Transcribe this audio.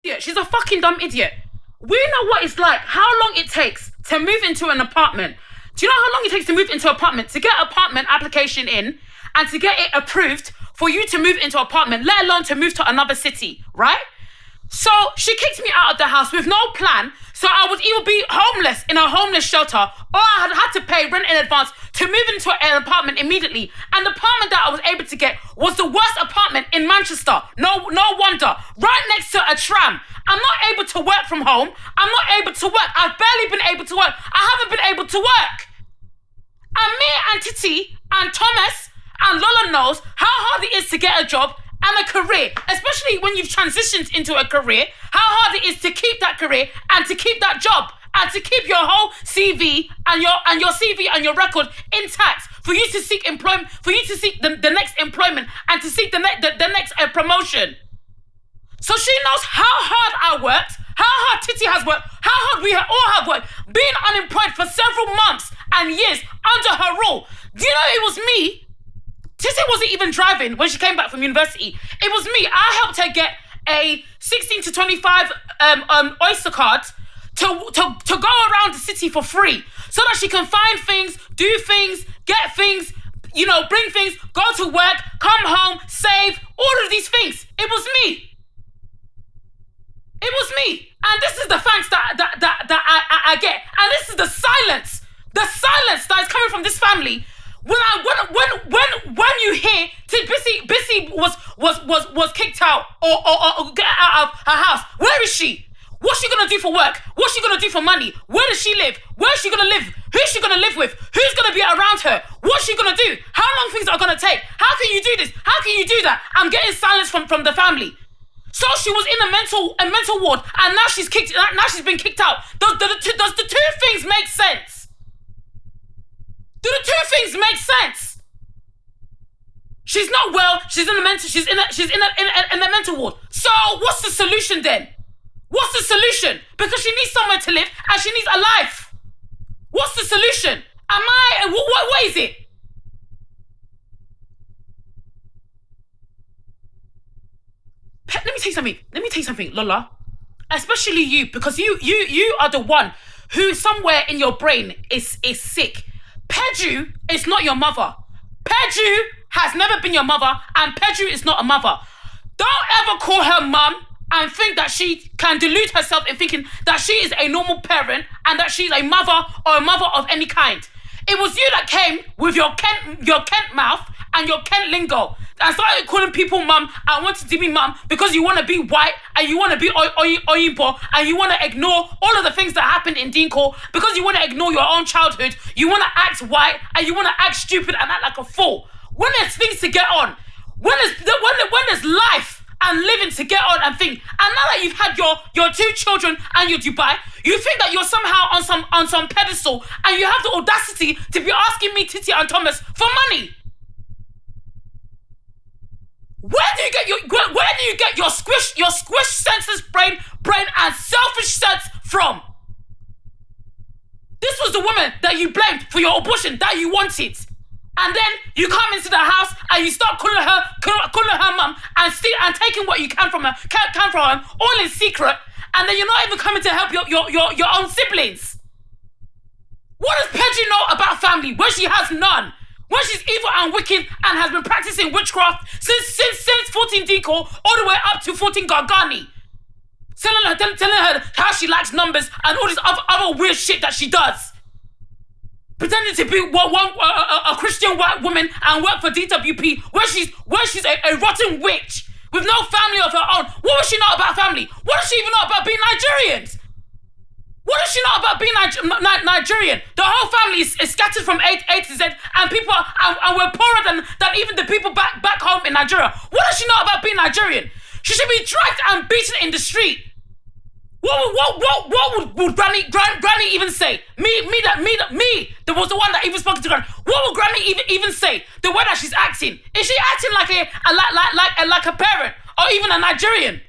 idiot. She's a fucking dumb idiot. We know what it's like, how long it takes to move into an apartment. Do you know how long it takes to move into an apartment, to get an apartment application in and to get it approved for you to move into an apartment, let alone to move to another city, right? So she kicked me out of the house with no plan. So I would either be homeless in a homeless shelter or I had to pay rent in advance to move into an apartment immediately. And the apartment that I was able to get was the worst apartment in Manchester. No wonder. Right next to a tram. I'm not able to work from home. I'm not able to work. I've barely been able to work. I haven't been able to work. And me and Titi and Thomas and Lola knows how hard it is to get a job and a career, especially when you've transitioned into a career, how hard it is to keep that career and to keep that job and to keep your whole CV and your CV and your record intact for you to seek employment, for you to seek the next employment and to seek the next promotion. So she knows how hard I worked, how hard Titi has worked, how hard we all have worked, being unemployed for several months and years under her rule. Do you know it was me? Titi wasn't even driving when she came back from university. It was me. I helped her get a 16 to 25 Oyster card to go around the city for free so that she can find things, do things, get things, bring things, go to work, come home, save, all of these things. It was me. It was me. And this is the thanks that I get. And this is the silence that is coming from this family. When you hear Bissy was kicked out or get out of her house, where is she? What's she gonna do for work? What's she gonna do for money? Where does she live? Where's she gonna live? Who's she gonna live with? Who's gonna be around her? What's she gonna do? How long things are gonna take? How can you do this? How can you do that? I'm getting silence from the family. So she was in a mental ward, and now she's been kicked out. Does the two things make sense? Do the two things make sense? She's not well. She's in a mental ward. So what's the solution then? What's the solution? Because she needs somewhere to live and she needs a life. What's the solution? What is it? Let me tell you something, Lola. Especially you, because you are the one who somewhere in your brain is sick. Peju is not your mother. Peju has never been your mother, and Peju is not a mother. Don't ever call her mum and think that she can delude herself in thinking that she is a normal parent and that she's a mother or a mother of any kind. It was you that came with your Kent mouth and your Kent lingo and started calling people mum and wanted to be mum because you want to be white and you want to be Oyinbo and you want to ignore all of the things that happened in Dinko because you want to ignore your own childhood. You want to act white and you want to act stupid and act like a fool. When there's things to get on, when there's life and living to get on and think, and now that you've had your two children and your Dubai, you think that you're somehow on some pedestal and you have the audacity to be asking me, Titi and Thomas, for money. Where do you get your squish senseless brain and selfish sense from? This was the woman that you blamed for your abortion that you wanted. And then you come into the house and you start calling her mum and taking what you can from her, all in secret, and then you're not even coming to help your own siblings. What does Peju know about family when she has none? When she's evil and wicked and has been practicing witchcraft since 14 Diko all the way up to 14 Gargani. Telling her how she likes numbers and all this other weird shit that she does. Pretending to be a Christian white woman and work for DWP where she's a rotten witch with no family of her own. What does she know about family? What does she even know about being Nigerians? What does she know about being Nigerian? The whole family is scattered from A to Z, and people and we're poorer than even the people back home in Nigeria. What does she know about being Nigerian? She should be dragged and beaten in the street. What would Granny even say? Me that was the one that even spoke to Granny. What would Granny even say? The way that she's acting. Is she acting like a parent or even a Nigerian?